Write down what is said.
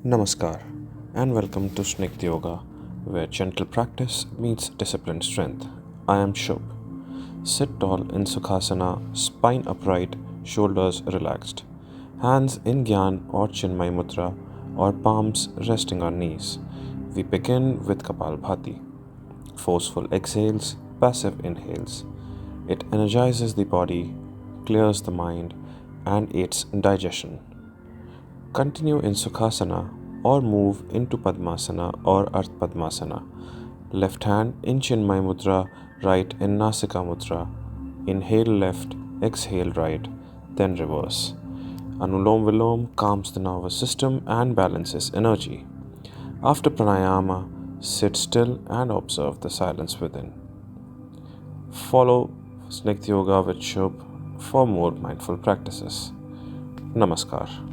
Namaskar and welcome to Snigdh Yoga, where gentle practice meets disciplined strength. I am Shubh. Sit tall in Sukhasana, spine upright, shoulders relaxed. Hands in Gyan or Chinmay Mudra or palms resting on knees. We begin with Kapalabhati. Forceful exhales, passive inhales. It energizes the body, clears the mind, and aids digestion. Continue in Sukhasana or move into Padmasana or Ardha Padmasana. Left hand in Chinmay Mudra, right in Nasika Mudra. Inhale left, exhale right, then reverse. Anulom Vilom calms the nervous system and balances energy. After Pranayama, sit still and observe the silence within. Follow Snigdh Yoga with Shubh for more mindful practices. Namaskar.